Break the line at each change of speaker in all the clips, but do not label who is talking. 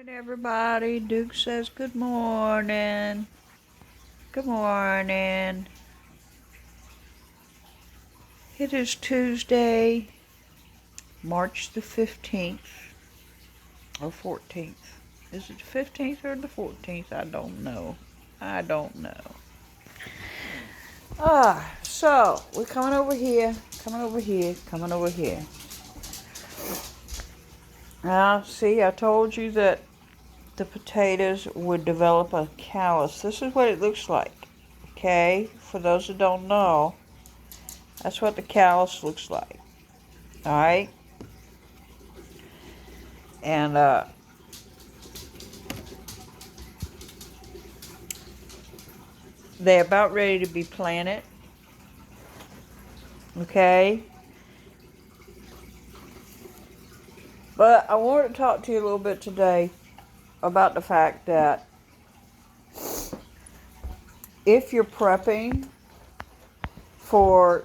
Morning, everybody. Duke says good morning. Good morning. It is Tuesday, March the 15th or 14th. Is it the 15th or the 14th? I don't know. So we're coming over here. Now, see, I told you that the potatoes would develop a callus. This is what it looks like. Okay, for those that don't know, that's what the callus looks like. Alright? And they're about ready to be planted. Okay? But I wanted to talk to you a little bit today about the fact that if you're prepping for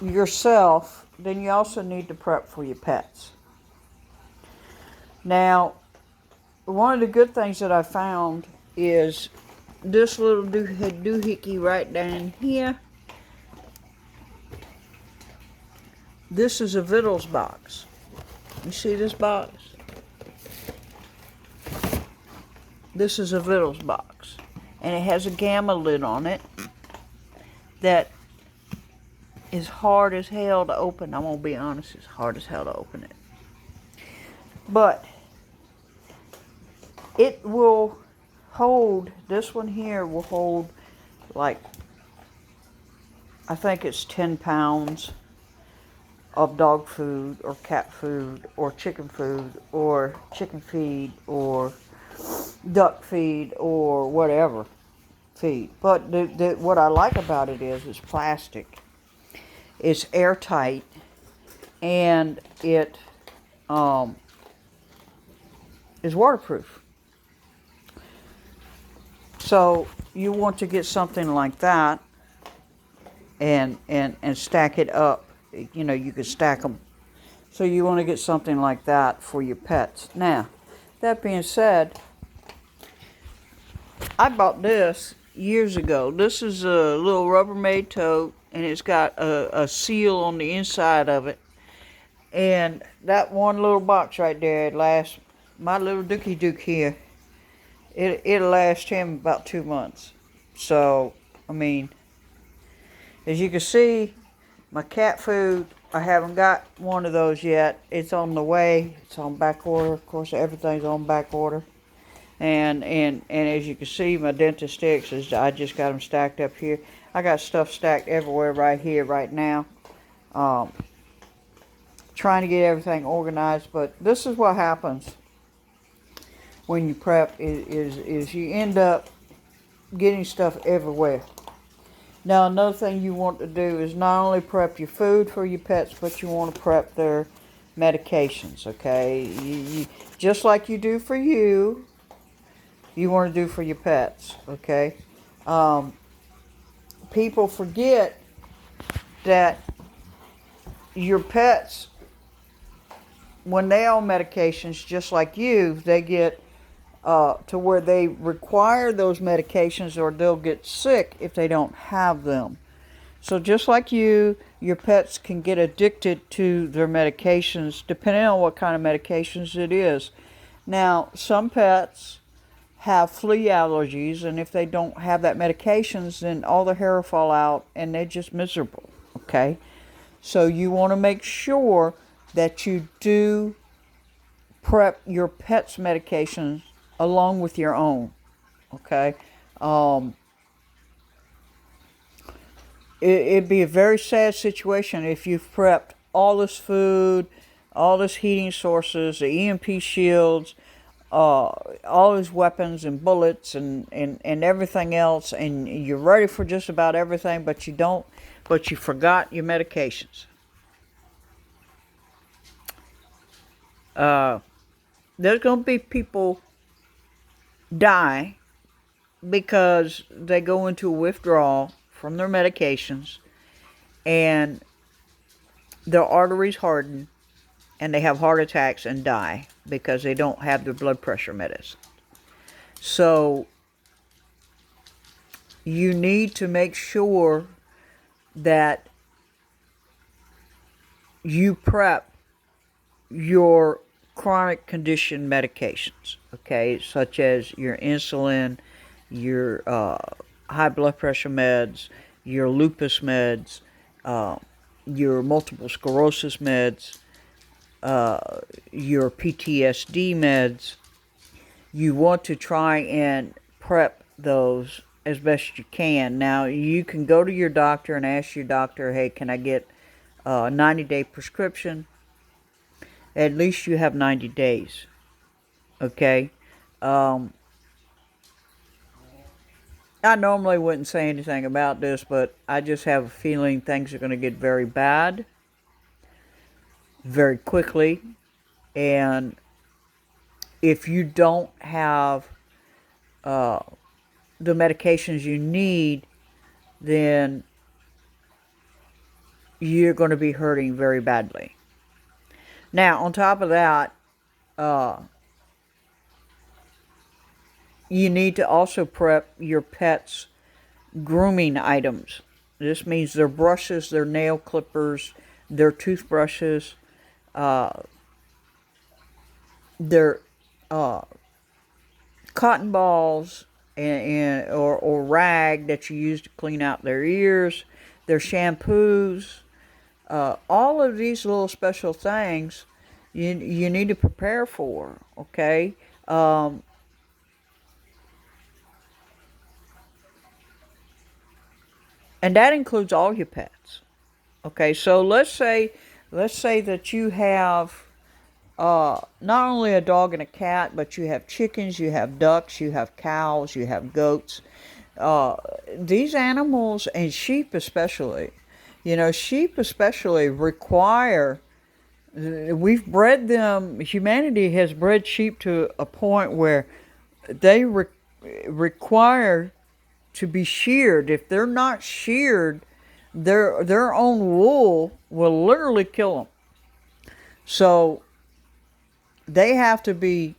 yourself, then you also need to prep for your pets. Now, one of the good things that I found is this little doohickey right down here. This is a victuals box. You see this box? This is a victuals box. And it has a gamma lid on it that is hard as hell to open. I'm going to be honest, it's hard as hell to open it. But it will hold, this one here will hold like, I think it's 10 pounds of dog food or cat food or chicken feed or duck feed or whatever feed. But what I like about it is it's plastic. It's airtight and it is waterproof. So you want to get something like that and stack it up. You know, you could stack them. So you want to get something like that for your pets. Now, that being said, I bought this years ago. This is a little Rubbermaid tote, and it's got a seal on the inside of it. And that one little box right there, it lasts, my little Dookie Duke here, it'll last him about 2 months. So, I mean, as you can see, my cat food, I haven't got one of those yet. It's on the way. It's on back order. Of course, everything's on back order. And as you can see, my dentist sticks, I just got them stacked up here. I got stuff stacked everywhere right here, right now. Trying to get everything organized, but this is what happens when you prep, is you end up getting stuff everywhere. Now, another thing you want to do is not only prep your food for your pets, but you want to prep their medications, okay? You just like you do for you, you want to do for your pets, okay? People forget that your pets, when they are on medications, just like you, they get to where they require those medications or they'll get sick if they don't have them. So just like you, your pets can get addicted to their medications depending on what kind of medications it is. Now, some pets have flea allergies, and if they don't have that medications, then all their hair will fall out and they're just miserable, okay? So you want to make sure that you do prep your pet's medications along with your own, okay? It'd be a very sad situation if you've prepped all this food, all this heating sources, the EMP shields, all these weapons and bullets and everything else, and you're ready for just about everything, but you forgot your medications. There's going to be people die because they go into a withdrawal from their medications and their arteries harden and they have heart attacks and die. because they don't have their blood pressure medicine. So you need to make sure that you prep your chronic condition medications, okay, such as your insulin, your high blood pressure meds, your lupus meds, your multiple sclerosis meds, your PTSD meds. You want to try and prep those as best you can. Now, you can go to your doctor and ask your doctor, hey, can I get a 90-day prescription? At least you have 90 days, okay? I normally wouldn't say anything about this, but I just have a feeling things are going to get very bad very quickly. And if you don't have the medications you need, then you're going to be hurting very badly. Now, on top of that, you need to also prep your pet's grooming items. This means their brushes, their nail clippers, their toothbrushes, their cotton balls, or rag that you use to clean out their ears, their shampoos, all of these little special things you need to prepare for, okay? And that includes all your pets. Okay, so let's say that you have not only a dog and a cat, but you have chickens, you have ducks, you have cows, you have goats. These animals, and sheep especially, sheep especially require, we've bred them, humanity has bred sheep to a point where they require to be sheared. If they're not sheared, their own wool will literally kill them. So they have to be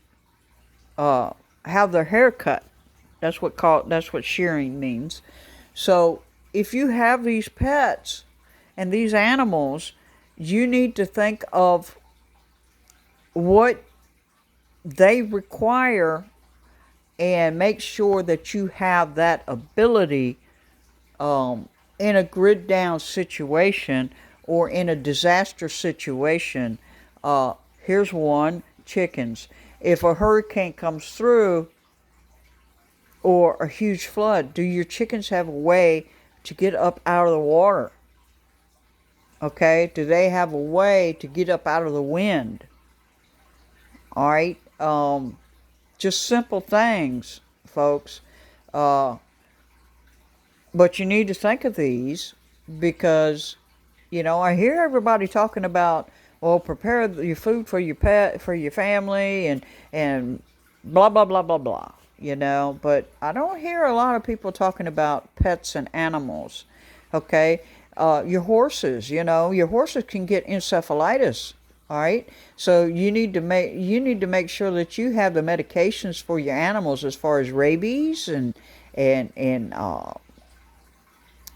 have their hair cut. That's what shearing means. So if you have these pets and these animals, you need to think of what they require and make sure that you have that ability in a grid down situation or in a disaster situation. Here's one: chickens. If a hurricane comes through or a huge flood, do your chickens have a way to get up out of the water? Okay, do they have a way to get up out of the wind? All right, just simple things, folks. But you need to think of these because, I hear everybody talking about, well, prepare your food for your pet, for your family, and blah, blah, blah, blah, blah, But I don't hear a lot of people talking about pets and animals, okay? Your horses, your horses can get encephalitis. All right, so you need to make sure that you have the medications for your animals as far as rabies and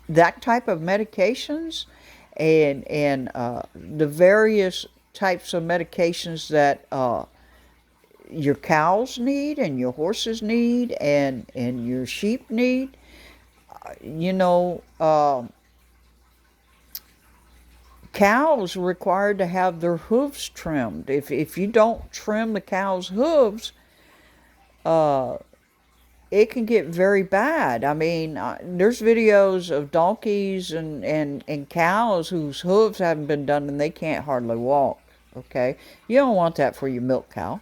that type of medications, and the various types of medications that your cows need and your horses need and your sheep need. Cows are required to have their hooves trimmed. If you don't trim the cow's hooves, it can get very bad. I mean, there's videos of donkeys and cows whose hooves haven't been done and they can't hardly walk. Okay, you don't want that for your milk cow.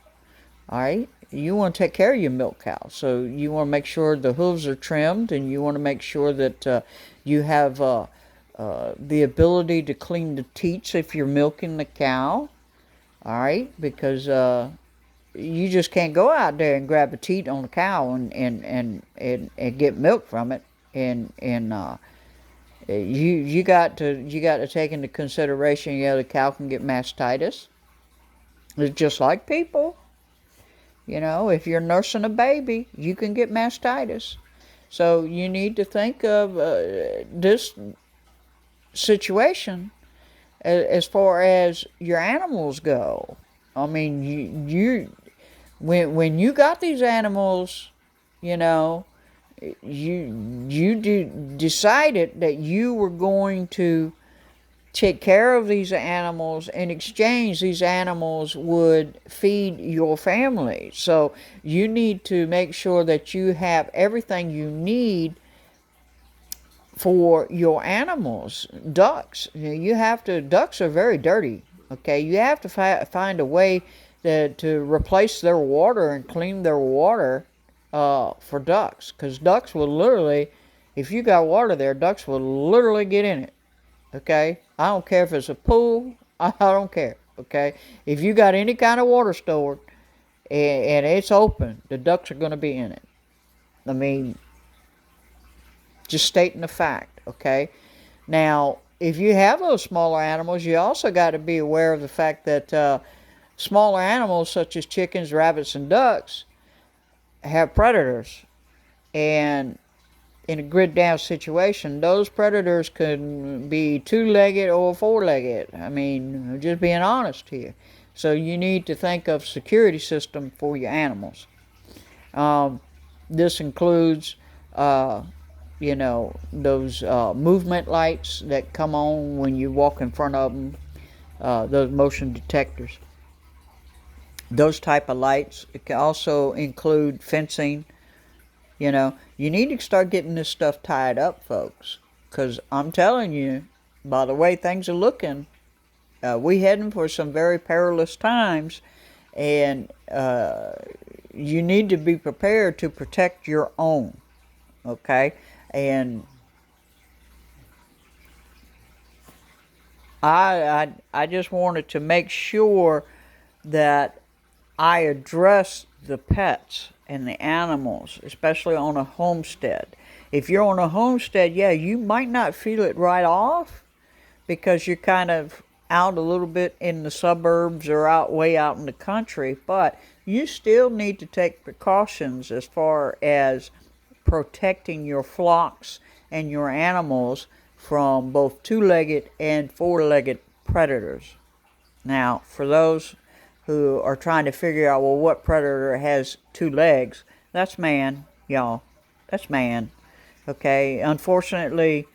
All right, you want to take care of your milk cow, so you want to make sure the hooves are trimmed, and you want to make sure that you have the ability to clean the teats if you're milking the cow. All right, because you just can't go out there and grab a teat on a cow and get milk from it. And you got to take into consideration, the cow can get mastitis. It's just like people. You know, if you're nursing a baby, you can get mastitis. So you need to think of this situation as far as your animals go. I mean, when you got these animals, you know, decided that you were going to take care of these animals. In exchange, these animals would feed your family. So you need to make sure that you have everything you need for your animals. Ducks, you have to, ducks are very dirty, okay? You have to find a way to replace their water and clean their water for ducks, because ducks will literally, if you got water there, ducks will literally get in it, okay? I don't care if it's a pool, I don't care, okay? If you got any kind of water stored and it's open, the ducks are going to be in it. I mean, just stating the fact, okay? Now, if you have those smaller animals, you also got to be aware of the fact that smaller animals such as chickens, rabbits, and ducks have predators. And in a grid down situation, those predators can be two-legged or four-legged. I mean, just being honest here. So you need to think of security system for your animals. This includes those movement lights that come on when you walk in front of them, those motion detectors, those type of lights. It can also include fencing. You need to start getting this stuff tied up, folks, because I'm telling you, by the way things are looking, we heading for some very perilous times, and you need to be prepared to protect your own, okay? And I just wanted to make sure that I address the pets and the animals, especially on a homestead. If you're on a homestead, yeah, you might not feel it right off because you're kind of out a little bit in the suburbs or way out in the country, but you still need to take precautions as far as protecting your flocks and your animals from both two-legged and four-legged predators. Now, for those who are trying to figure out, well, what predator has two legs, that's man, y'all. That's man. Okay, unfortunately,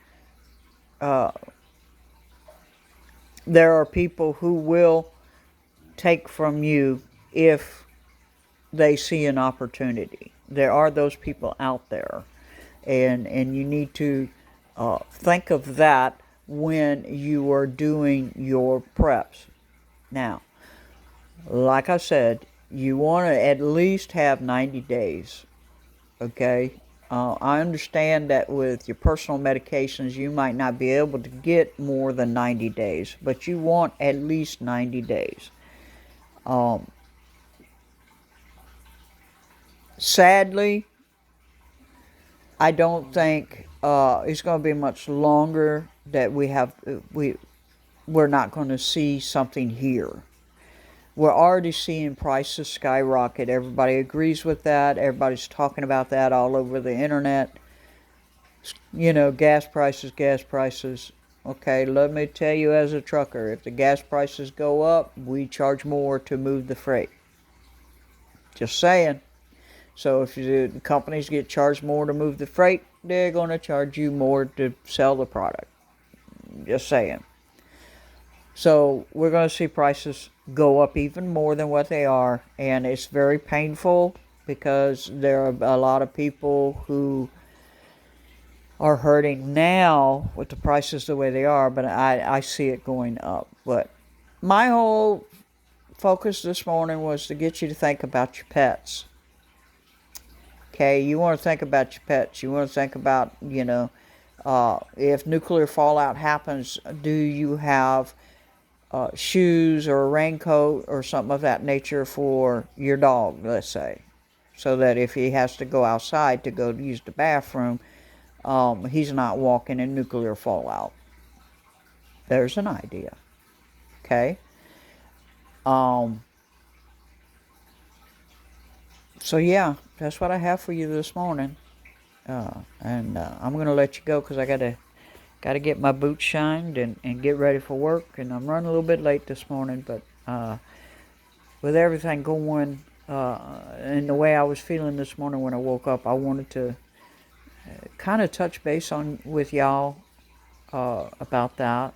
there are people who will take from you if they see an opportunity. There are those people out there, and you need to think of that when you are doing your preps. Now, like I said, you want to at least have 90 days, okay? I understand that with your personal medications, you might not be able to get more than 90 days, but you want at least 90 days. Sadly, I don't think it's going to be much longer that we're not going to see something here. We're already seeing prices skyrocket. Everybody agrees with that. Everybody's talking about that all over the internet. Gas prices, gas prices. Okay, let me tell you, as a trucker, if the gas prices go up, we charge more to move the freight. Just saying. So if the companies get charged more to move the freight, they're going to charge you more to sell the product. Just saying. So we're going to see prices go up even more than what they are, and it's very painful because there are a lot of people who are hurting now with the prices the way they are, but I see it going up. But my whole focus this morning was to get you to think about your pets. Okay, you want to think about your pets. You want to think about, if nuclear fallout happens, do you have shoes or a raincoat or something of that nature for your dog, let's say, so that if he has to go outside to go use the bathroom, he's not walking in nuclear fallout. There's an idea. Okay. So yeah, that's what I have for you this morning. And I'm gonna let you go because I gotta get my boots shined and get ready for work. And I'm running a little bit late this morning, but with everything going and the way I was feeling this morning when I woke up, I wanted to kind of touch base on with y'all about that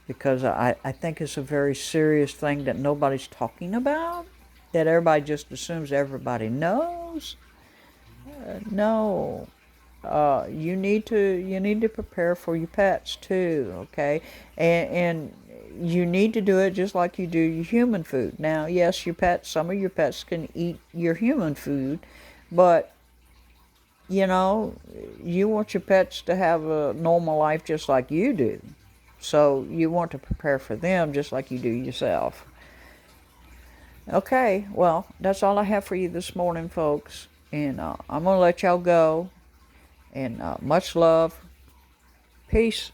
because I think it's a very serious thing that nobody's talking about, that everybody just assumes everybody knows. No, you need to prepare for your pets too, okay? And you need to do it just like you do your human food. Now, yes, some of your pets can eat your human food, but you know, you want your pets to have a normal life just like you do. So you want to prepare for them just like you do yourself. Okay, well, that's all I have for you this morning, folks. And I'm going to let y'all go. And much love. Peace.